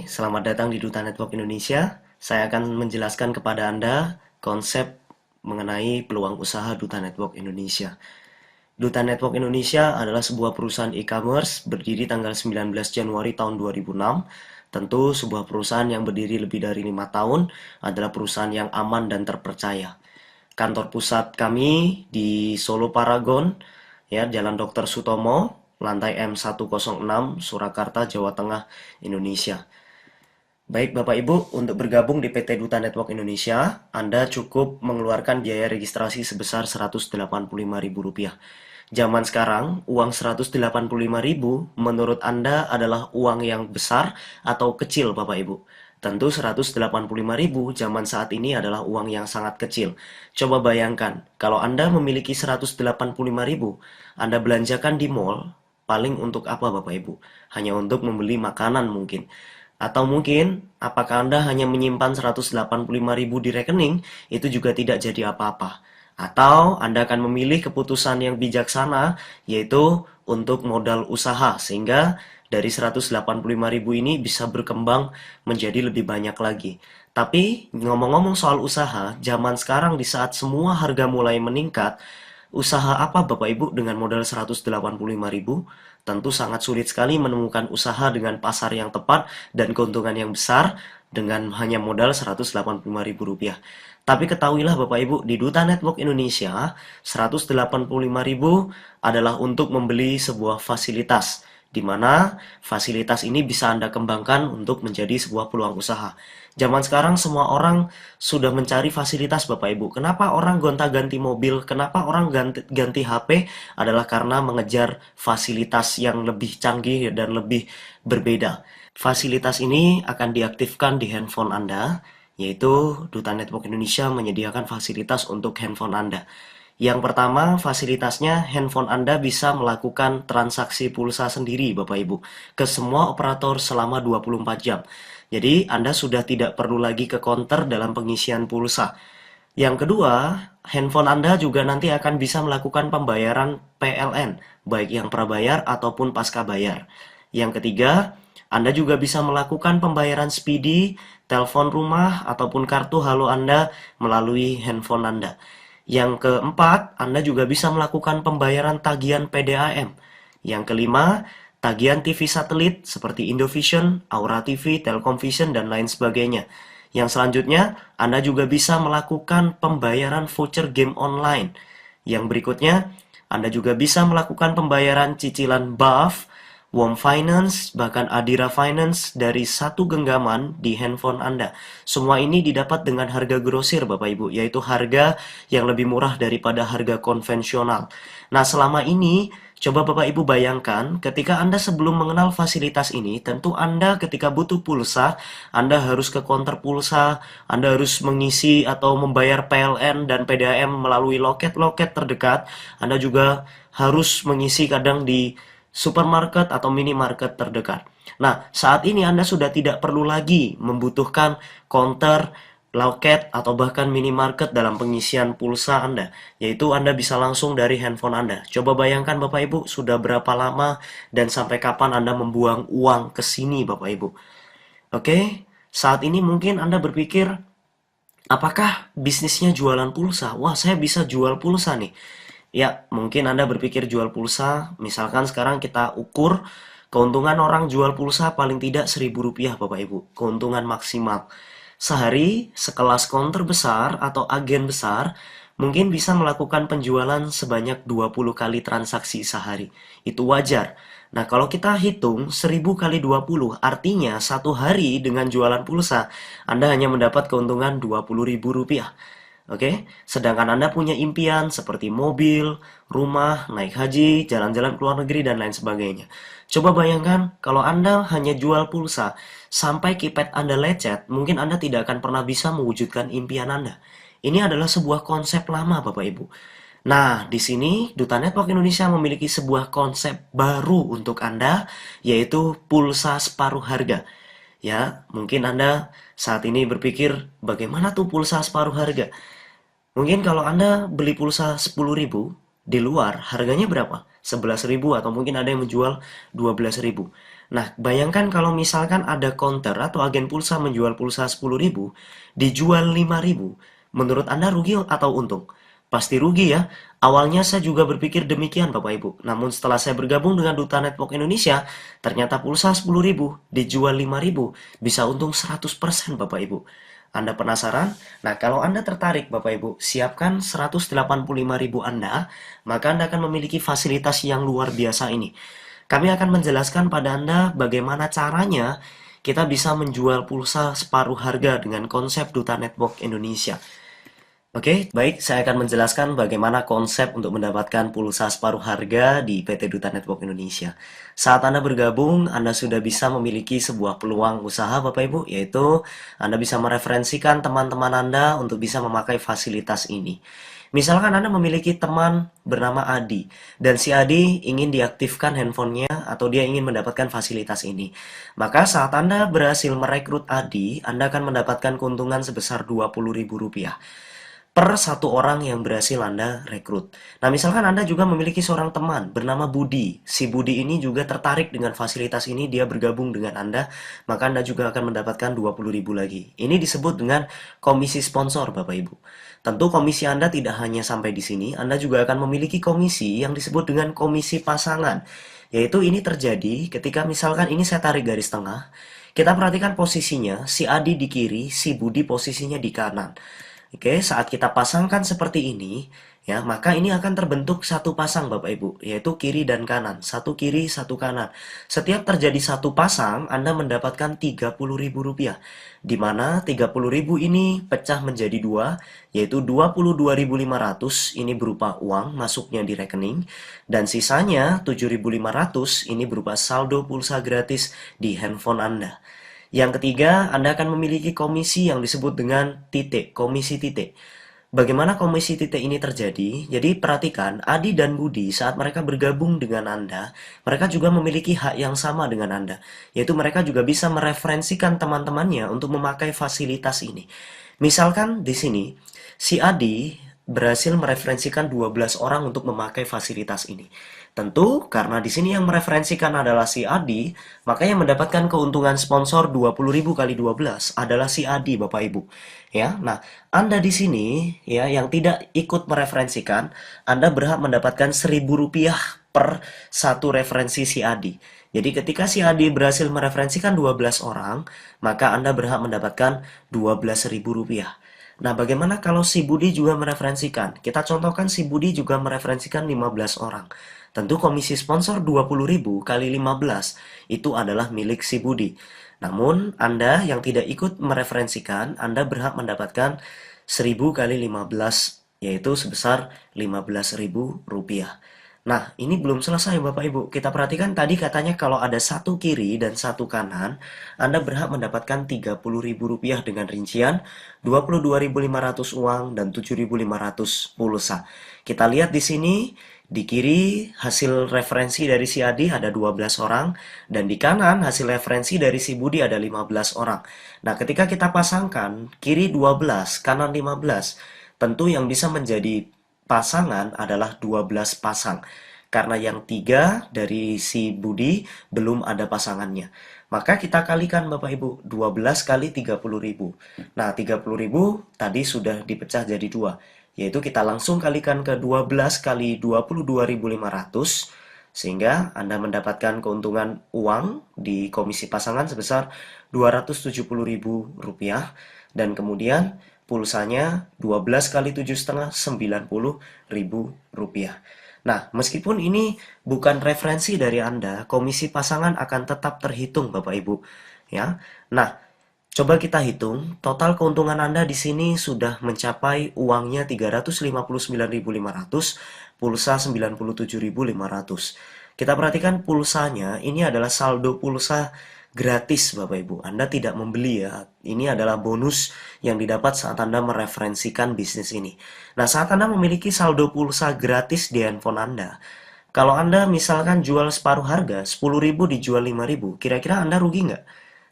Selamat datang di Duta Network Indonesia. Saya akan menjelaskan kepada Anda konsep mengenai peluang usaha Duta Network Indonesia. Duta Network Indonesia adalah sebuah perusahaan e-commerce berdiri tanggal 19 Januari tahun 2006. Tentu sebuah perusahaan yang berdiri lebih dari 5 tahun adalah perusahaan yang aman dan terpercaya. Kantor pusat kami di Solo Paragon, ya, Jalan Dr. Sutomo, lantai M106, Surakarta, Jawa Tengah, Indonesia. Baik Bapak Ibu, untuk bergabung di PT Duta Network Indonesia, Anda cukup mengeluarkan biaya registrasi sebesar Rp185.000. Zaman sekarang, uang Rp185.000 menurut Anda adalah uang yang besar atau kecil Bapak Ibu? Tentu Rp185.000 zaman saat ini adalah uang yang sangat kecil. Coba bayangkan, kalau Anda memiliki Rp185.000, Anda belanjakan di mall, paling untuk apa Bapak Ibu? Hanya untuk membeli makanan mungkin. Atau mungkin, apakah Anda hanya menyimpan Rp185.000 di rekening, itu juga tidak jadi apa-apa. Atau Anda akan memilih keputusan yang bijaksana, yaitu untuk modal usaha, sehingga dari Rp185.000 ini bisa berkembang menjadi lebih banyak lagi. Tapi, ngomong-ngomong soal usaha, zaman sekarang di saat semua harga mulai meningkat, usaha apa Bapak Ibu dengan modal Rp185.000? Tentu sangat sulit sekali menemukan usaha dengan pasar yang tepat dan keuntungan yang besar dengan hanya modal Rp185.000. Tapi ketahuilah Bapak Ibu, di Duta Network Indonesia, Rp185.000 adalah untuk membeli sebuah fasilitas, di mana fasilitas ini bisa Anda kembangkan untuk menjadi sebuah peluang usaha. Zaman sekarang semua orang sudah mencari fasilitas Bapak Ibu. Kenapa orang gonta-ganti mobil? Kenapa orang ganti HP? Adalah karena mengejar fasilitas yang lebih canggih dan lebih berbeda. Fasilitas ini akan diaktifkan di handphone Anda, yaitu Duta Network Indonesia menyediakan fasilitas untuk handphone Anda. Yang pertama, fasilitasnya handphone Anda bisa melakukan transaksi pulsa sendiri Bapak Ibu ke semua operator selama 24 jam. Jadi, Anda sudah tidak perlu lagi ke counter dalam pengisian pulsa. Yang kedua, handphone Anda juga nanti akan bisa melakukan pembayaran PLN, baik yang prabayar ataupun pasca bayar. Yang ketiga, Anda juga bisa melakukan pembayaran speedy, telepon rumah, ataupun kartu halo Anda melalui handphone Anda. Yang keempat, Anda juga bisa melakukan pembayaran tagihan PDAM. Yang kelima, tagihan TV satelit seperti Indovision, Aura TV, Telkom Vision, dan lain sebagainya. Yang selanjutnya, Anda juga bisa melakukan pembayaran voucher game online. Yang berikutnya, Anda juga bisa melakukan pembayaran cicilan BAF, Warm Finance, bahkan Adira Finance dari satu genggaman di handphone Anda. Semua ini didapat dengan harga grosir Bapak Ibu, yaitu harga yang lebih murah daripada harga konvensional. Nah, selama ini, coba Bapak Ibu bayangkan, ketika Anda sebelum mengenal fasilitas ini, tentu Anda ketika butuh pulsa, Anda harus ke counter pulsa, Anda harus mengisi atau membayar PLN dan PDAM melalui loket-loket terdekat, Anda juga harus mengisi kadang di supermarket atau minimarket terdekat. Nah, saat ini Anda sudah tidak perlu lagi membutuhkan counter, loket, atau bahkan minimarket dalam pengisian pulsa Anda, yaitu Anda bisa langsung dari handphone Anda. Coba bayangkan Bapak Ibu, sudah berapa lama dan sampai kapan Anda membuang uang ke sini Bapak Ibu. Oke, saat ini mungkin Anda berpikir, apakah bisnisnya jualan pulsa? Wah, saya bisa jual pulsa nih. Ya, mungkin Anda berpikir jual pulsa, misalkan sekarang kita ukur keuntungan orang jual pulsa paling tidak Rp1.000 Bapak Ibu, keuntungan maksimal. Sehari, sekelas counter besar atau agen besar mungkin bisa melakukan penjualan sebanyak 20 kali transaksi sehari. Itu wajar. Nah, kalau kita hitung 1000 kali 20, artinya satu hari dengan jualan pulsa, Anda hanya mendapat keuntungan Rp20.000. Oke, sedangkan Anda punya impian seperti mobil, rumah, naik haji, jalan-jalan ke luar negeri, dan lain sebagainya. Coba bayangkan kalau Anda hanya jual pulsa, sampai kipet Anda lecet, mungkin Anda tidak akan pernah bisa mewujudkan impian Anda. Ini adalah sebuah konsep lama, Bapak Ibu. Nah, di sini Duta Network Indonesia memiliki sebuah konsep baru untuk Anda, yaitu pulsa separuh harga. Ya, mungkin Anda saat ini berpikir, bagaimana tuh pulsa separuh harga? Mungkin kalau Anda beli pulsa 10.000 di luar, harganya berapa? 11.000 atau mungkin ada yang menjual 12.000. Nah, bayangkan kalau misalkan ada counter atau agen pulsa menjual pulsa 10.000, dijual 5.000. Menurut Anda rugi atau untung? Pasti rugi ya. Awalnya saya juga berpikir demikian Bapak Ibu. Namun setelah saya bergabung dengan Duta Network Indonesia, ternyata pulsa 10.000 dijual 5.000, bisa untung 100% Bapak Ibu. Anda penasaran? Nah, kalau Anda tertarik Bapak Ibu, siapkan 185.000 Anda, maka Anda akan memiliki fasilitas yang luar biasa ini. Kami akan menjelaskan pada Anda bagaimana caranya kita bisa menjual pulsa separuh harga dengan konsep Duta Network Indonesia. Oke, baik, saya akan menjelaskan bagaimana konsep untuk mendapatkan pulsa separuh harga di PT Duta Network Indonesia. Saat Anda bergabung, Anda sudah bisa memiliki sebuah peluang usaha, Bapak Ibu, yaitu Anda bisa mereferensikan teman-teman Anda untuk bisa memakai fasilitas ini. Misalkan Anda memiliki teman bernama Adi, dan si Adi ingin diaktifkan handphonenya atau dia ingin mendapatkan fasilitas ini. Maka saat Anda berhasil merekrut Adi, Anda akan mendapatkan keuntungan sebesar Rp20.000 per satu orang yang berhasil Anda rekrut. Nah, misalkan Anda juga memiliki seorang teman bernama Budi. Si Budi ini juga tertarik dengan fasilitas ini, dia bergabung dengan Anda, maka Anda juga akan mendapatkan 20.000 lagi. Ini disebut dengan komisi sponsor, Bapak Ibu. Tentu komisi Anda tidak hanya sampai di sini, Anda juga akan memiliki komisi yang disebut dengan komisi pasangan. Yaitu ini terjadi ketika misalkan ini saya tarik garis tengah, kita perhatikan posisinya, si Adi di kiri, si Budi posisinya di kanan. Oke, saat kita pasangkan seperti ini, ya, maka ini akan terbentuk satu pasang Bapak Ibu, yaitu kiri dan kanan. Satu kiri, satu kanan. Setiap terjadi satu pasang, Anda mendapatkan Rp30.000. Di mana 30.000 ini pecah menjadi dua, yaitu 22.500 ini berupa uang masuknya di rekening, dan sisanya 7.500 ini berupa saldo pulsa gratis di handphone Anda. Yang ketiga, Anda akan memiliki komisi yang disebut dengan titik, komisi titik. Bagaimana komisi titik ini terjadi? Jadi perhatikan, Adi dan Budi saat mereka bergabung dengan Anda, mereka juga memiliki hak yang sama dengan Anda, yaitu mereka juga bisa mereferensikan teman-temannya untuk memakai fasilitas ini. Misalkan di sini, si Adi berhasil mereferensikan 12 orang untuk memakai fasilitas ini. Tentu, karena di sini yang mereferensikan adalah si Adi, maka yang mendapatkan keuntungan sponsor 20.000 kali 12 adalah si Adi, Bapak Ibu. Ya, nah, Anda di sini ya yang tidak ikut mereferensikan, Anda berhak mendapatkan Rp1.000 per satu referensi si Adi. Jadi ketika si Adi berhasil mereferensikan 12 orang, maka Anda berhak mendapatkan Rp12.000. Nah, bagaimana kalau si Budi juga mereferensikan? Kita contohkan si Budi juga mereferensikan 15 orang. Tentu komisi sponsor 20.000 kali 15 itu adalah milik si Budi. Namun, Anda yang tidak ikut mereferensikan, Anda berhak mendapatkan 1.000 kali 15, yaitu sebesar Rp15.000. Nah, ini belum selesai Bapak Ibu. Kita perhatikan tadi katanya kalau ada satu kiri dan satu kanan, Anda berhak mendapatkan Rp30.000 dengan rincian 22.500 uang dan 7.500 pulsa. Kita lihat di sini, di kiri hasil referensi dari si Adi ada 12 orang, dan di kanan hasil referensi dari si Budi ada 15 orang. Nah, ketika kita pasangkan, kiri 12, kanan 15, tentu yang bisa menjadi pasangan adalah 12 pasang. Karena yang 3 dari si Budi belum ada pasangannya. Maka kita kalikan Bapak Ibu, 12 kali 30.000. Nah, 30.000 tadi sudah dipecah jadi 2. Yaitu kita langsung kalikan ke 12 kali 22.500. Sehingga Anda mendapatkan keuntungan uang di komisi pasangan sebesar Rp270.000. Dan kemudian pulsanya 12 kali 7,5, Rp90.000. Nah, meskipun ini bukan referensi dari Anda, komisi pasangan akan tetap terhitung Bapak Ibu. Ya. Nah, coba kita hitung, total keuntungan Anda di sini sudah mencapai uangnya 359.500, pulsa 97.500. Kita perhatikan pulsanya, ini adalah saldo pulsa gratis Bapak Ibu. Anda tidak membeli ya. Ini adalah bonus yang didapat saat Anda mereferensikan bisnis ini. Nah, saat Anda memiliki saldo pulsa gratis di handphone Anda, kalau Anda misalkan jual separuh harga, 10.000 dijual 5.000, kira-kira Anda rugi nggak?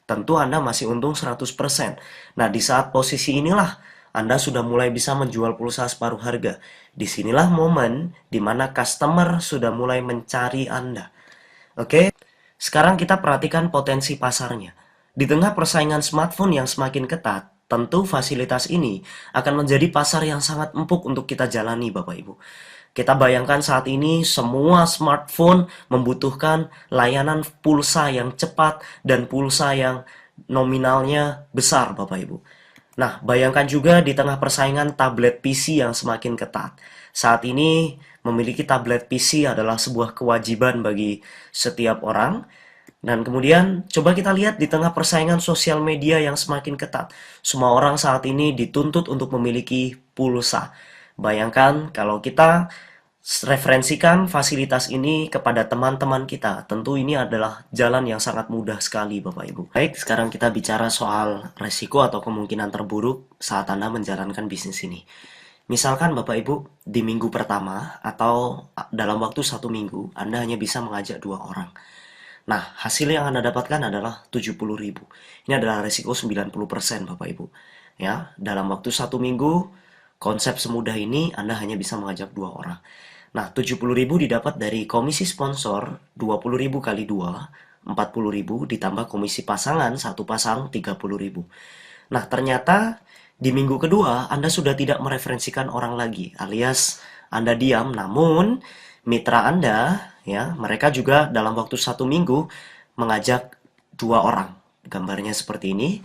Tentu Anda masih untung 100%. Nah, di saat posisi inilah Anda sudah mulai bisa menjual pulsa separuh harga. Disinilah momen di mana customer sudah mulai mencari Anda. Oke, sekarang kita perhatikan potensi pasarnya. Di tengah persaingan smartphone yang semakin ketat, tentu fasilitas ini akan menjadi pasar yang sangat empuk untuk kita jalani, Bapak Ibu. Kita bayangkan saat ini semua smartphone membutuhkan layanan pulsa yang cepat dan pulsa yang nominalnya besar, Bapak Ibu. Nah, bayangkan juga di tengah persaingan tablet PC yang semakin ketat. Saat ini, memiliki tablet PC adalah sebuah kewajiban bagi setiap orang. Dan kemudian, coba kita lihat di tengah persaingan sosial media yang semakin ketat. Semua orang saat ini dituntut untuk memiliki pulsa. Bayangkan kalau kita referensikan fasilitas ini kepada teman-teman kita. Tentu ini adalah jalan yang sangat mudah sekali, Bapak Ibu. Baik, sekarang kita bicara soal resiko atau kemungkinan terburuk saat Anda menjalankan bisnis ini. Misalkan Bapak Ibu, di minggu pertama atau dalam waktu 1 minggu, Anda hanya bisa mengajak 2 orang. Nah, hasil yang Anda dapatkan adalah 70.000. Ini adalah resiko 90%, Bapak Ibu. Ya, dalam waktu 1 minggu, konsep semudah ini Anda hanya bisa mengajak 2 orang. Nah, 70.000 didapat dari komisi sponsor 20.000 kali 2, 40.000 ditambah komisi pasangan, satu pasang 30.000. Nah, ternyata di minggu kedua Anda sudah tidak mereferensikan orang lagi, alias Anda diam, namun mitra Anda, ya, mereka juga dalam waktu 1 minggu mengajak 2 orang. Gambarnya seperti ini.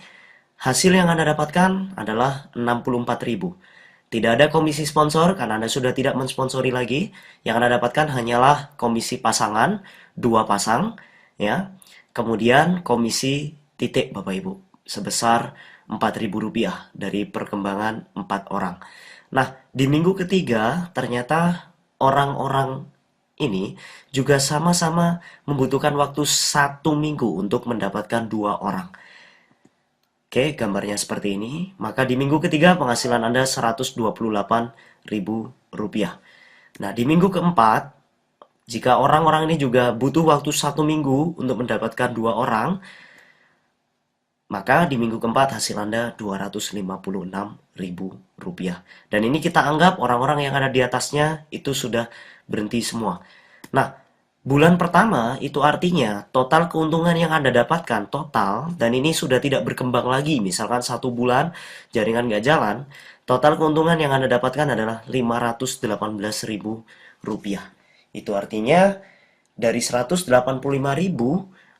Hasil yang Anda dapatkan adalah 64.000. Tidak ada komisi sponsor karena Anda sudah tidak mensponsori lagi. Yang Anda dapatkan hanyalah komisi pasangan, 2 pasang, ya. Kemudian komisi titik, Bapak Ibu, sebesar Rp4.000 dari perkembangan 4 orang. Nah, di minggu ketiga ternyata orang-orang ini juga sama-sama membutuhkan waktu 1 minggu untuk mendapatkan 2 orang. Oke, gambarnya seperti ini. Maka di minggu ketiga penghasilan Anda Rp128.000. Nah, di minggu keempat, jika orang-orang ini juga butuh waktu 1 minggu untuk mendapatkan 2 orang, maka di minggu keempat hasil Anda Rp256.000. Dan ini kita anggap orang-orang yang ada di atasnya itu sudah berhenti semua. Nah, bulan pertama itu artinya total keuntungan yang Anda dapatkan total, dan ini sudah tidak berkembang lagi. Misalkan 1 bulan jaringan nggak jalan, total keuntungan yang Anda dapatkan adalah Rp518.000. Itu artinya dari 185.000,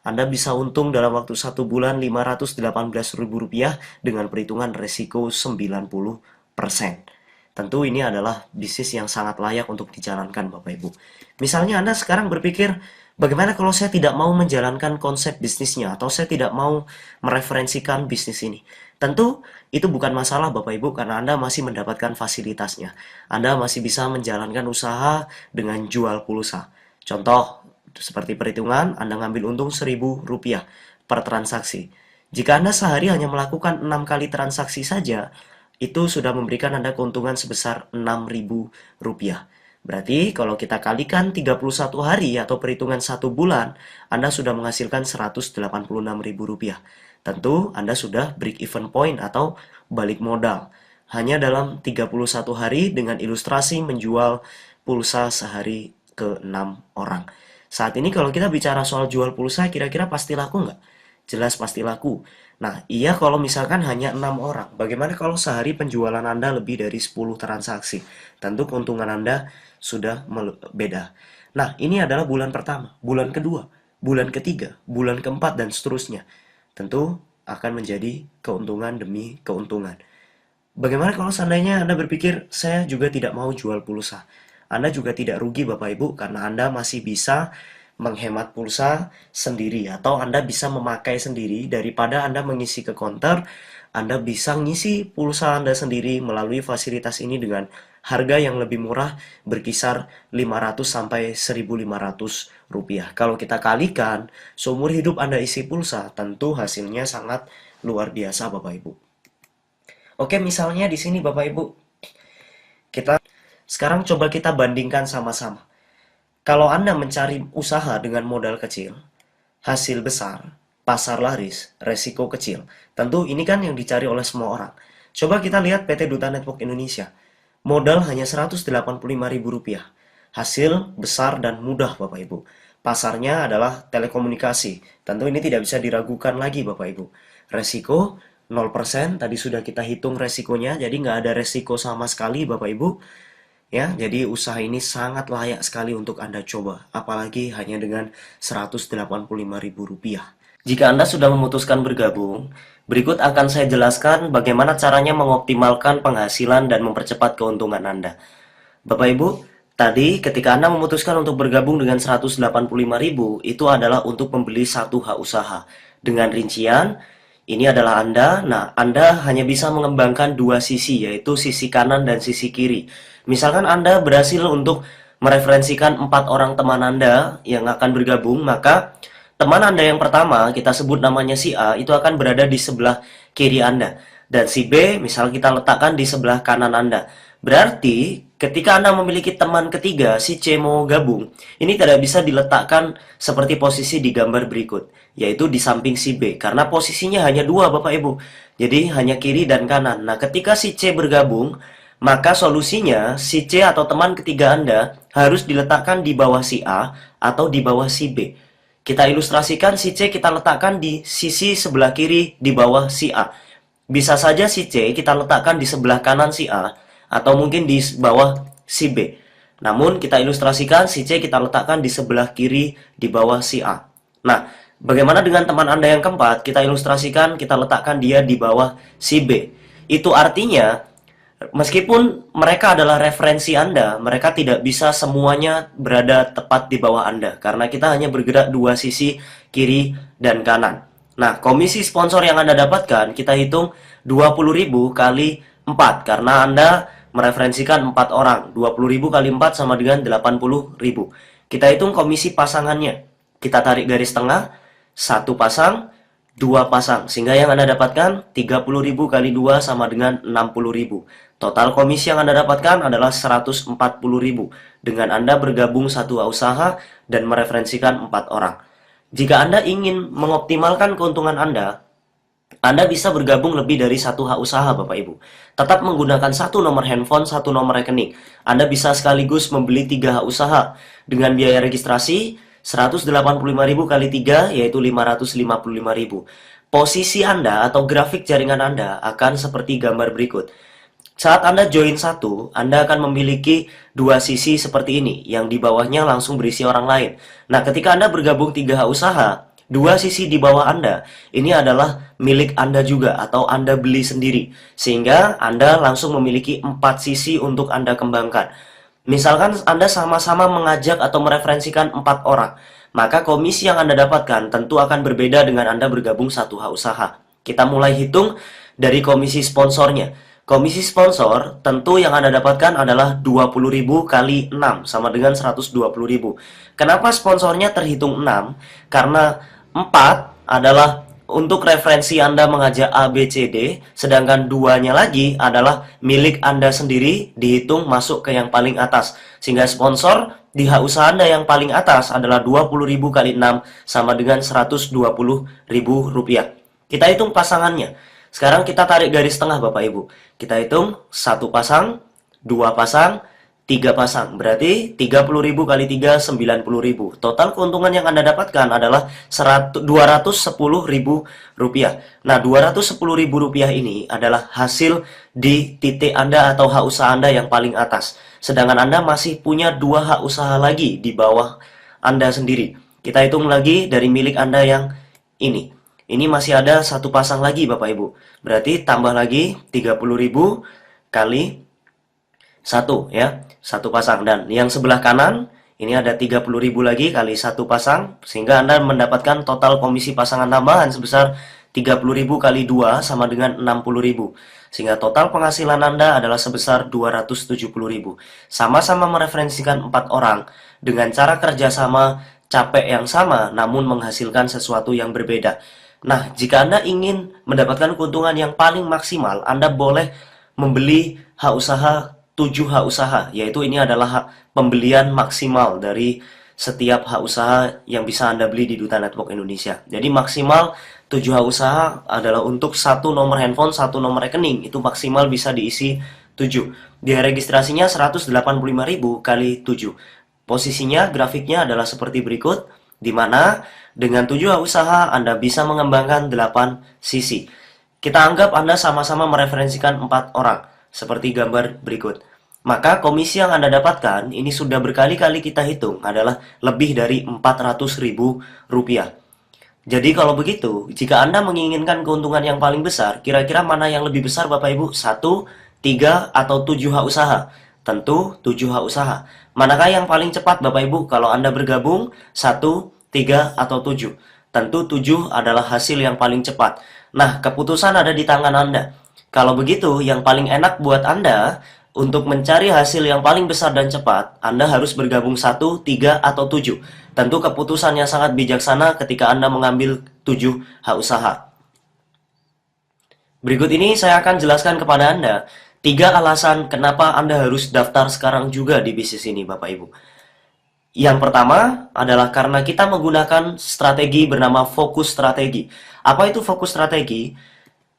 Anda bisa untung dalam waktu 1 bulan Rp518.000 dengan perhitungan resiko 90%. Tentu ini adalah bisnis yang sangat layak untuk dijalankan, Bapak Ibu. Misalnya Anda sekarang berpikir, bagaimana kalau saya tidak mau menjalankan konsep bisnisnya, atau saya tidak mau mereferensikan bisnis ini? Tentu itu bukan masalah, Bapak Ibu, karena Anda masih mendapatkan fasilitasnya. Anda masih bisa menjalankan usaha dengan jual pulsa. Contoh, seperti perhitungan, Anda ngambil untung Rp1.000 per transaksi. Jika Anda sehari hanya melakukan 6 kali transaksi saja, itu sudah memberikan Anda keuntungan sebesar Rp6.000. Berarti kalau kita kalikan 31 hari atau perhitungan 1 bulan, Anda sudah menghasilkan Rp186.000. Tentu Anda sudah break even point atau balik modal. Hanya dalam 31 hari dengan ilustrasi menjual pulsa sehari ke 6 orang. Saat ini kalau kita bicara soal jual pulsa, kira-kira pasti laku nggak? Jelas pasti laku. Nah, iya kalau misalkan hanya 6 orang. Bagaimana kalau sehari penjualan Anda lebih dari 10 transaksi? Tentu keuntungan Anda sudah beda. Nah, ini adalah bulan pertama, bulan kedua, bulan ketiga, bulan keempat, dan seterusnya. Tentu akan menjadi keuntungan demi keuntungan. Bagaimana kalau seandainya Anda berpikir, saya juga tidak mau jual pulsa? Anda juga tidak rugi, Bapak Ibu, karena Anda masih bisa menghemat pulsa sendiri, atau Anda bisa memakai sendiri daripada Anda mengisi ke konter. Anda bisa ngisi pulsa Anda sendiri melalui fasilitas ini dengan harga yang lebih murah, berkisar 500 sampai 1.500 rupiah. Kalau kita kalikan, seumur hidup Anda isi pulsa, tentu hasilnya sangat luar biasa, Bapak Ibu. Oke, misalnya di sini Bapak Ibu, kita sekarang coba kita bandingkan sama-sama. Kalau Anda mencari usaha dengan modal kecil, hasil besar, pasar laris, resiko kecil. Tentu ini kan yang dicari oleh semua orang. Coba kita lihat PT Duta Network Indonesia. Modal hanya Rp185.000. Hasil besar dan mudah Bapak Ibu. Pasarnya adalah telekomunikasi. Tentu ini tidak bisa diragukan lagi Bapak Ibu. Resiko 0%, tadi sudah kita hitung resikonya, jadi nggak ada resiko sama sekali Bapak Ibu. Ya, jadi usaha ini sangat layak sekali untuk Anda coba, apalagi hanya dengan Rp185.000. Jika Anda sudah memutuskan bergabung, berikut akan saya jelaskan bagaimana caranya mengoptimalkan penghasilan dan mempercepat keuntungan Anda. Bapak Ibu, tadi ketika Anda memutuskan untuk bergabung dengan 185.000, itu adalah untuk membeli satu hak usaha. Dengan rincian, ini adalah Anda. Nah, Anda hanya bisa mengembangkan dua sisi, yaitu sisi kanan dan sisi kiri. Misalkan Anda berhasil untuk mereferensikan 4 orang teman Anda yang akan bergabung, maka teman Anda yang pertama, kita sebut namanya si A, itu akan berada di sebelah kiri Anda. Dan si B, misal kita letakkan di sebelah kanan Anda. Berarti, ketika Anda memiliki teman ketiga, si C mau gabung, ini tidak bisa diletakkan seperti posisi di gambar berikut, yaitu di samping si B, karena posisinya hanya dua Bapak Ibu. Jadi, hanya kiri dan kanan. Nah, ketika si C bergabung, maka solusinya si C atau teman ketiga Anda harus diletakkan di bawah si A atau di bawah si B. Kita ilustrasikan si C kita letakkan di sisi sebelah kiri di bawah si A. Bisa saja si C kita letakkan di sebelah kanan si A, atau mungkin di bawah si B. Namun kita ilustrasikan si C kita letakkan di sebelah kiri di bawah si A. Nah, bagaimana dengan teman Anda yang keempat? Kita ilustrasikan kita letakkan dia di bawah si B. Itu artinya meskipun mereka adalah referensi Anda, mereka tidak bisa semuanya berada tepat di bawah Anda karena kita hanya bergerak dua sisi kiri dan kanan. Nah, komisi sponsor yang Anda dapatkan kita hitung 20.000 kali 4 karena Anda mereferensikan 4 orang. 20.000 kali 4 sama dengan 80.000. Kita hitung komisi pasangannya. Kita tarik garis tengah, 1 pasang, 2 pasang. Sehingga yang Anda dapatkan 30.000 kali 2 sama dengan 60.000. Total komisi yang Anda dapatkan adalah 140.000 dengan Anda bergabung satu usaha dan mereferensikan 4 orang. Jika Anda ingin mengoptimalkan keuntungan Anda bisa bergabung lebih dari satu hak usaha Bapak Ibu. Tetap menggunakan satu nomor handphone, satu nomor rekening. Anda bisa sekaligus membeli 3 hak usaha dengan biaya registrasi 185.000 kali 3 yaitu 555.000. Posisi Anda atau grafik jaringan Anda akan seperti gambar berikut. Saat Anda join satu, Anda akan memiliki dua sisi seperti ini, yang di bawahnya langsung berisi orang lain. Nah, ketika Anda bergabung 3 hak usaha, dua sisi di bawah Anda, ini adalah milik Anda juga, atau Anda beli sendiri. Sehingga Anda langsung memiliki 4 sisi untuk Anda kembangkan. Misalkan Anda sama-sama mengajak atau mereferensikan 4 orang, maka komisi yang Anda dapatkan tentu akan berbeda dengan Anda bergabung satu hak usaha. Kita mulai hitung dari komisi sponsornya. Komisi sponsor tentu yang Anda dapatkan adalah 20.000 kali 6 sama dengan 120.000. Kenapa sponsornya terhitung 6? Karena 4 adalah untuk referensi Anda mengajak A, B, C, D, sedangkan 2-nya lagi adalah milik Anda sendiri dihitung masuk ke yang paling atas. Sehingga sponsor di hak usaha Anda yang paling atas adalah 20.000 kali 6 sama dengan Rp120.000. Kita hitung pasangannya. Sekarang kita tarik garis tengah Bapak Ibu. Kita hitung 1 pasang, 2 pasang, 3 pasang. Berarti 30.000 kali 3, 90.000. Total keuntungan yang Anda dapatkan adalah Rp210.000. Nah, Rp210.000 ini adalah hasil di titik Anda atau hak usaha Anda yang paling atas. Sedangkan Anda masih punya 2 hak usaha lagi di bawah Anda sendiri. Kita hitung lagi dari milik Anda yang ini. Ini masih ada 1 pasang lagi Bapak Ibu. Berarti tambah lagi 30.000 kali 1 ya. 1 pasang. Dan yang sebelah kanan ini ada 30.000 lagi kali 1 pasang. Sehingga Anda mendapatkan total komisi pasangan tambahan sebesar 30.000 kali 2 sama dengan 60.000. Sehingga total penghasilan Anda adalah sebesar 270.000. Sama-sama mereferensikan 4 orang dengan cara kerjasama capek yang sama namun menghasilkan sesuatu yang berbeda. Nah, jika Anda ingin mendapatkan keuntungan yang paling maksimal, Anda boleh membeli hak usaha 7 hak usaha, yaitu ini adalah pembelian maksimal dari setiap hak usaha yang bisa Anda beli di Duta Network Indonesia. Jadi maksimal 7H usaha adalah untuk satu nomor handphone, satu nomor rekening. Itu maksimal bisa diisi 7. Biaya registrasinya 185.000 kali 7. Posisinya, grafiknya adalah seperti berikut, di mana dengan 7H usaha Anda bisa mengembangkan 8 sisi. Kita anggap Anda sama-sama mereferensikan 4 orang, seperti gambar berikut. Maka komisi yang Anda dapatkan, ini sudah berkali-kali kita hitung, adalah lebih dari Rp400.000. Jadi kalau begitu, jika Anda menginginkan keuntungan yang paling besar, kira-kira mana yang lebih besar Bapak Ibu? 1, 3, atau 7H usaha? Tentu 7H usaha. Manakah yang paling cepat Bapak Ibu kalau Anda bergabung? 1, 3, atau 7? Tentu 7 adalah hasil yang paling cepat. Nah, keputusan ada di tangan Anda. Kalau begitu, yang paling enak buat Anda untuk mencari hasil yang paling besar dan cepat, Anda harus bergabung 1, 3, atau 7. Tentu keputusan yang sangat bijaksana ketika Anda mengambil 7H usaha. Berikut ini saya akan jelaskan kepada Anda 3 alasan kenapa Anda harus daftar sekarang juga di bisnis ini, Bapak Ibu. Yang pertama adalah karena kita menggunakan strategi bernama fokus strategi. Apa itu fokus strategi?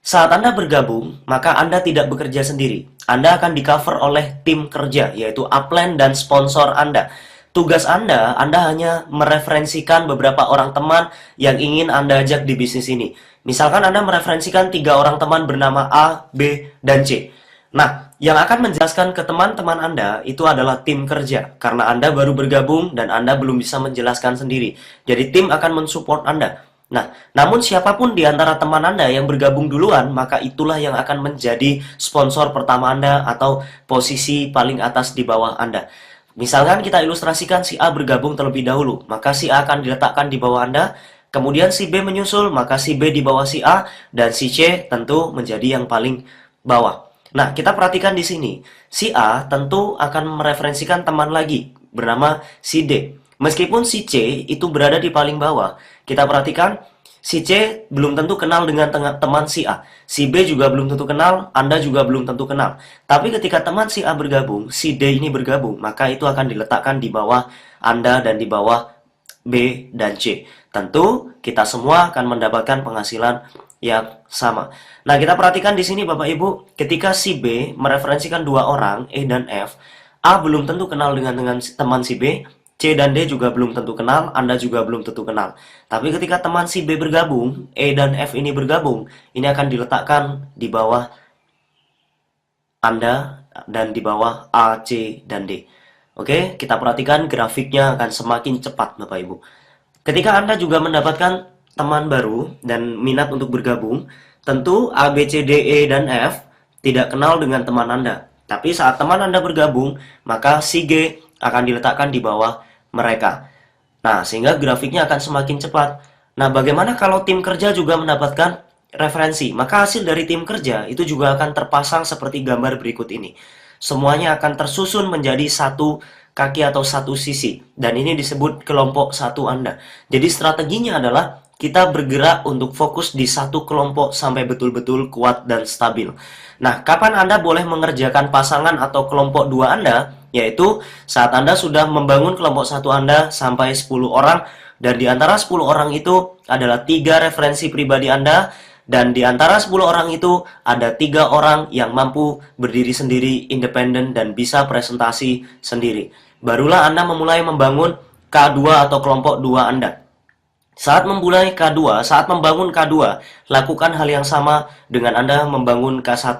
Saat Anda bergabung, maka Anda tidak bekerja sendiri. Anda akan di-cover oleh tim kerja, yaitu upline dan sponsor Anda. Tugas Anda hanya mereferensikan beberapa orang teman yang ingin Anda ajak di bisnis ini. Misalkan Anda mereferensikan 3 orang teman bernama A, B, dan C. Nah, yang akan menjelaskan ke teman-teman Anda itu adalah tim kerja. Karena Anda baru bergabung dan Anda belum bisa menjelaskan sendiri. Jadi tim akan mensupport Anda. Nah, namun siapapun di antara teman Anda yang bergabung duluan, maka itulah yang akan menjadi sponsor pertama Anda atau posisi paling atas di bawah Anda. Misalkan kita ilustrasikan si A bergabung terlebih dahulu, maka si A akan diletakkan di bawah Anda, kemudian si B menyusul, maka si B di bawah si A, dan si C tentu menjadi yang paling bawah. Nah, kita perhatikan di sini, si A tentu akan mereferensikan teman lagi, bernama si D. Meskipun si C itu berada di paling bawah, kita perhatikan si C belum tentu kenal dengan teman si A. Si B juga belum tentu kenal, Anda juga belum tentu kenal. Tapi ketika teman si A bergabung, si D ini bergabung, maka itu akan diletakkan di bawah Anda dan di bawah B dan C. Tentu kita semua akan mendapatkan penghasilan yang sama. Nah, kita perhatikan di sini Bapak Ibu, ketika si B mereferensikan 2 orang, E dan F, A belum tentu kenal dengan teman si B, C dan D juga belum tentu kenal, Anda juga belum tentu kenal. Tapi ketika teman si B bergabung, E dan F ini bergabung, ini akan diletakkan di bawah Anda dan di bawah A, C, dan D. Oke, kita perhatikan grafiknya akan semakin cepat Bapak Ibu. Ketika Anda juga mendapatkan teman baru dan minat untuk bergabung, tentu A, B, C, D, E, dan F tidak kenal dengan teman Anda. Tapi saat teman Anda bergabung, maka si G akan diletakkan di bawah mereka. Nah, sehingga grafiknya akan semakin cepat. Nah, bagaimana kalau tim kerja juga mendapatkan referensi? Maka hasil dari tim kerja itu juga akan terpasang seperti gambar berikut ini. Semuanya akan tersusun menjadi satu kaki atau satu sisi. Dan ini disebut kelompok satu Anda. Jadi strateginya adalah kita bergerak untuk fokus di satu kelompok sampai betul-betul kuat dan stabil. Nah, kapan Anda boleh mengerjakan pasangan atau kelompok 2 Anda? Yaitu saat Anda sudah membangun kelompok 1 Anda sampai 10 orang, dan di antara 10 orang itu adalah 3 referensi pribadi Anda, dan di antara 10 orang itu ada 3 orang yang mampu berdiri sendiri, independen, dan bisa presentasi sendiri. Barulah Anda memulai membangun K2 atau kelompok 2 Anda. Saat memulai K2, saat membangun K2, lakukan hal yang sama dengan Anda membangun K1.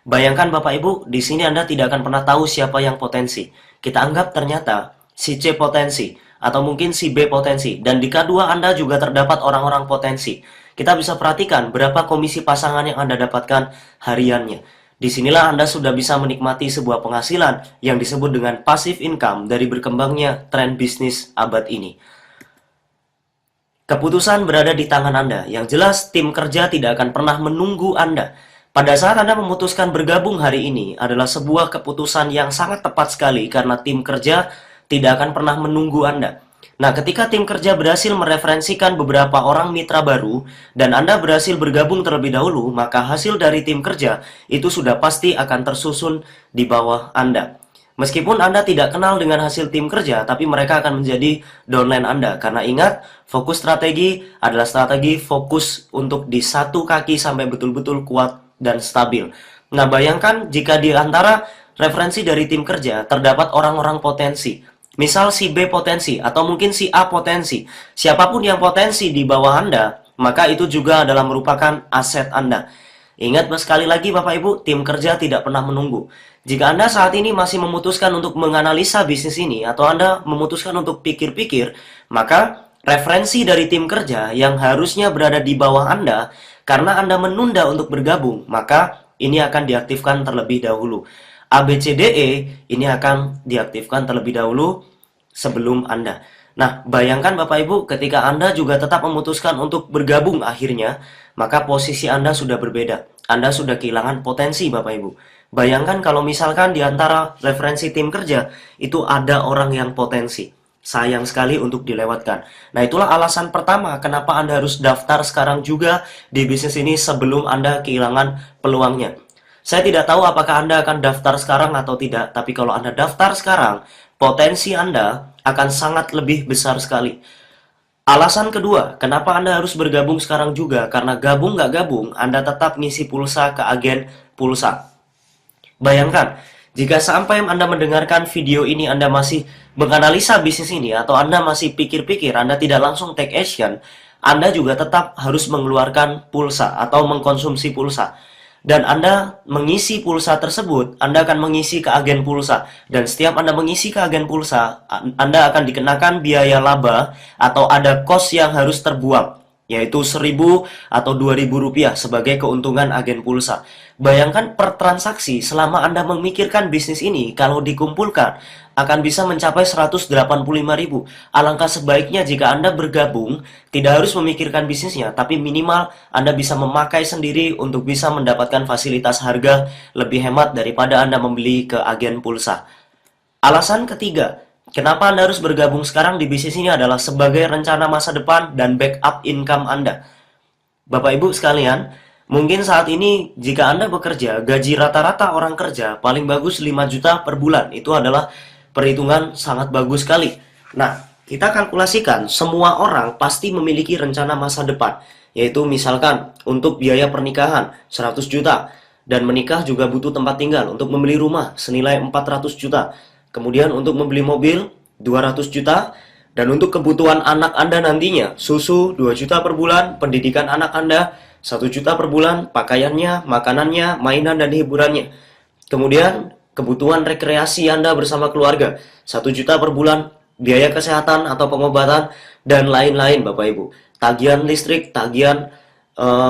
Bayangkan Bapak Ibu, di sini Anda tidak akan pernah tahu siapa yang potensi. Kita anggap ternyata si C potensi, atau mungkin si B potensi, dan di K2 Anda juga terdapat orang-orang potensi. Kita bisa perhatikan berapa komisi pasangan yang Anda dapatkan hariannya. Disinilah Anda sudah bisa menikmati sebuah penghasilan yang disebut dengan passive income dari berkembangnya tren bisnis abad ini. Keputusan berada di tangan Anda. Yang jelas, tim kerja tidak akan pernah menunggu Anda. Pada saat Anda memutuskan bergabung hari ini adalah sebuah keputusan yang sangat tepat sekali karena tim kerja tidak akan pernah menunggu Anda. Nah, ketika tim kerja berhasil mereferensikan beberapa orang mitra baru dan Anda berhasil bergabung terlebih dahulu, maka hasil dari tim kerja itu sudah pasti akan tersusun di bawah Anda. Meskipun Anda tidak kenal dengan hasil tim kerja, tapi mereka akan menjadi downline Anda. Karena ingat, fokus strategi adalah strategi fokus untuk di satu kaki sampai betul-betul kuat dan stabil. Nah, bayangkan jika di antara referensi dari tim kerja terdapat orang-orang potensi. Misal si B potensi, atau mungkin si A potensi. Siapapun yang potensi di bawah Anda, maka itu juga adalah merupakan aset Anda. Ingat sekali lagi Bapak Ibu, tim kerja tidak pernah menunggu. Jika Anda saat ini masih memutuskan untuk menganalisa bisnis ini atau Anda memutuskan untuk pikir-pikir, maka referensi dari tim kerja yang harusnya berada di bawah Anda karena Anda menunda untuk bergabung, maka ini akan diaktifkan terlebih dahulu. ABCDE ini akan diaktifkan terlebih dahulu sebelum Anda. Nah, bayangkan Bapak Ibu, ketika Anda juga tetap memutuskan untuk bergabung akhirnya, maka posisi Anda sudah berbeda. Anda sudah kehilangan potensi Bapak Ibu. Bayangkan kalau misalkan di antara referensi tim kerja, itu ada orang yang potensi. Sayang sekali untuk dilewatkan. Nah, itulah alasan pertama kenapa Anda harus daftar sekarang juga di bisnis ini sebelum Anda kehilangan peluangnya. Saya tidak tahu apakah Anda akan daftar sekarang atau tidak, tapi kalau Anda daftar sekarang, potensi Anda akan sangat lebih besar sekali. Alasan kedua, kenapa Anda harus bergabung sekarang juga? Karena gabung nggak gabung, Anda tetap ngisi pulsa ke agen pulsa. Bayangkan, jika sampai Anda mendengarkan video ini Anda masih menganalisa bisnis ini atau Anda masih pikir-pikir, Anda tidak langsung take action, Anda juga tetap harus mengeluarkan pulsa atau mengkonsumsi pulsa. Dan Anda mengisi pulsa tersebut, Anda akan mengisi ke agen pulsa. Dan setiap Anda mengisi ke agen pulsa, Anda akan dikenakan biaya laba atau ada cost yang harus terbuang, yaitu 1.000 atau 2.000 rupiah sebagai keuntungan agen pulsa. Bayangkan per transaksi selama Anda memikirkan bisnis ini, kalau dikumpulkan akan bisa mencapai 185.000. Alangkah sebaiknya jika Anda bergabung, tidak harus memikirkan bisnisnya, tapi minimal Anda bisa memakai sendiri untuk bisa mendapatkan fasilitas harga lebih hemat daripada Anda membeli ke agen pulsa. Alasan ketiga, kenapa Anda harus bergabung sekarang di bisnis ini adalah sebagai rencana masa depan dan backup income Anda. Bapak Ibu sekalian, mungkin saat ini jika Anda bekerja, gaji rata-rata orang kerja paling bagus 5 juta per bulan. Itu adalah perhitungan sangat bagus sekali. Nah, kita kalkulasikan semua orang pasti memiliki rencana masa depan. Yaitu misalkan untuk biaya pernikahan 100 juta. Dan menikah juga butuh tempat tinggal untuk membeli rumah senilai 400 juta. Kemudian untuk membeli mobil 200 juta. Dan untuk kebutuhan anak Anda nantinya, susu 2 juta per bulan, pendidikan anak Anda 1 juta per bulan, pakaiannya, makanannya, mainan dan hiburannya. Kemudian kebutuhan rekreasi Anda bersama keluarga 1 juta per bulan, biaya kesehatan atau pengobatan dan lain-lain Bapak Ibu. Tagihan listrik, tagihan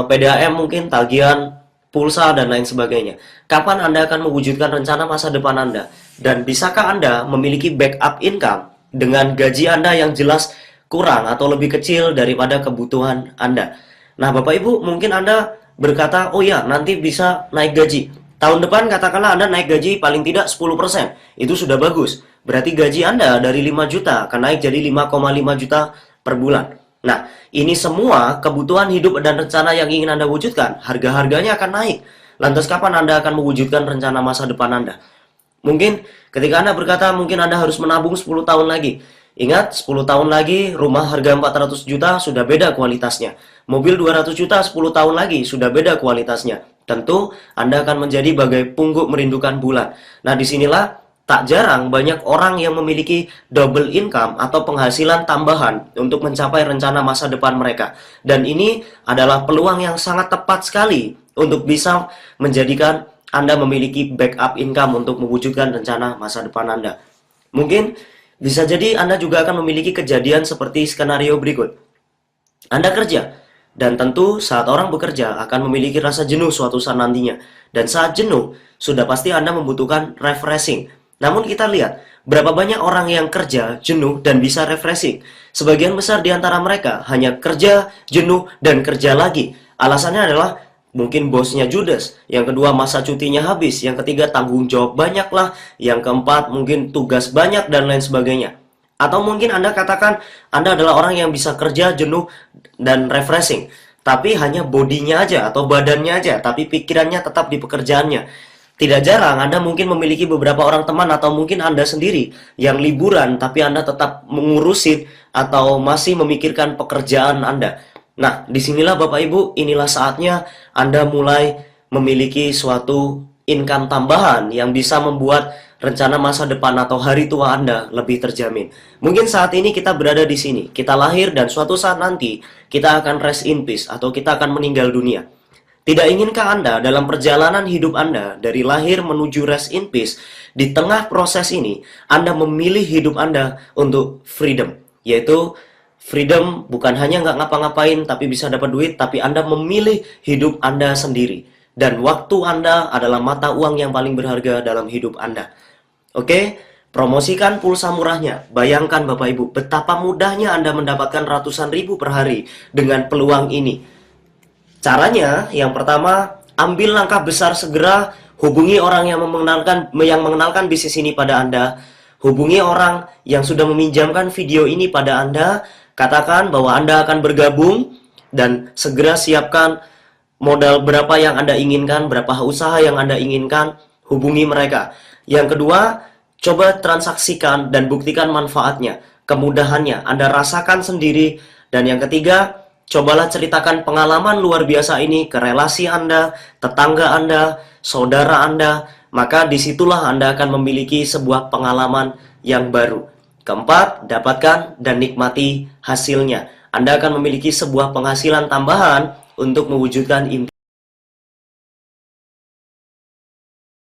PDAM mungkin, tagihan pulsa dan lain sebagainya. Kapan Anda akan mewujudkan rencana masa depan Anda? Dan bisakah Anda memiliki backup income dengan gaji Anda yang jelas kurang atau lebih kecil daripada kebutuhan Anda? Nah, Bapak Ibu, mungkin Anda berkata, oh ya, nanti bisa naik gaji. Tahun depan katakanlah Anda naik gaji paling tidak 10%. Itu sudah bagus. Berarti gaji Anda dari 5 juta akan naik jadi 5,5 juta per bulan. Nah, ini semua kebutuhan hidup dan rencana yang ingin Anda wujudkan, harga-harganya akan naik. Lantas kapan Anda akan mewujudkan rencana masa depan Anda? Mungkin ketika Anda berkata mungkin Anda harus menabung 10 tahun lagi. Ingat, 10 tahun lagi rumah harga 400 juta sudah beda kualitasnya. Mobil 200 juta 10 tahun lagi sudah beda kualitasnya. Tentu Anda akan menjadi bagai pungguk merindukan bulan. Nah, disinilah tak jarang banyak orang yang memiliki double income atau penghasilan tambahan untuk mencapai rencana masa depan mereka. Dan ini adalah peluang yang sangat tepat sekali untuk bisa menjadikan Anda memiliki backup income untuk mewujudkan rencana masa depan Anda. Mungkin bisa jadi Anda juga akan memiliki kejadian seperti skenario berikut. Anda kerja, dan tentu saat orang bekerja akan memiliki rasa jenuh suatu saat nantinya. Dan saat jenuh, sudah pasti Anda membutuhkan refreshing. Namun kita lihat, berapa banyak orang yang kerja, jenuh, dan bisa refreshing. Sebagian besar di antara mereka hanya kerja, jenuh, dan kerja lagi. Alasannya adalah mungkin bosnya judes, yang kedua masa cutinya habis, yang ketiga tanggung jawab banyak lah, yang keempat mungkin tugas banyak, dan lain sebagainya. Atau mungkin Anda katakan Anda adalah orang yang bisa kerja, jenuh, dan refreshing, tapi hanya bodinya aja atau badannya aja, tapi pikirannya tetap di pekerjaannya. Tidak jarang Anda mungkin memiliki beberapa orang teman atau mungkin Anda sendiri yang liburan tapi Anda tetap mengurusin atau masih memikirkan pekerjaan Anda. Nah, disinilah Bapak Ibu, inilah saatnya Anda mulai memiliki suatu income tambahan yang bisa membuat rencana masa depan atau hari tua Anda lebih terjamin. Mungkin saat ini kita berada di sini, kita lahir dan suatu saat nanti kita akan rest in peace atau kita akan meninggal dunia. Tidak inginkah Anda dalam perjalanan hidup Anda dari lahir menuju rest in peace, di tengah proses ini Anda memilih hidup Anda untuk freedom, yaitu freedom bukan hanya nggak ngapa-ngapain tapi bisa dapat duit, tapi Anda memilih hidup Anda sendiri. Dan waktu Anda adalah mata uang yang paling berharga dalam hidup Anda. Oke, promosikan pulsa murahnya. Bayangkan Bapak Ibu, betapa mudahnya Anda mendapatkan ratusan ribu per hari dengan peluang ini. Caranya, yang pertama, ambil langkah besar segera, hubungi orang yang mengenalkan bisnis ini pada Anda, hubungi orang yang sudah meminjamkan video ini pada Anda, katakan bahwa Anda akan bergabung, dan segera siapkan modal berapa yang Anda inginkan, berapa usaha yang Anda inginkan, hubungi mereka. Yang kedua, coba transaksikan dan buktikan manfaatnya, kemudahannya, Anda rasakan sendiri. Dan yang ketiga, cobalah ceritakan pengalaman luar biasa ini ke relasi Anda, tetangga Anda, saudara Anda, maka disitulah Anda akan memiliki sebuah pengalaman yang baru. Keempat, dapatkan dan nikmati hasilnya. Anda akan memiliki sebuah penghasilan tambahan untuk mewujudkan impian.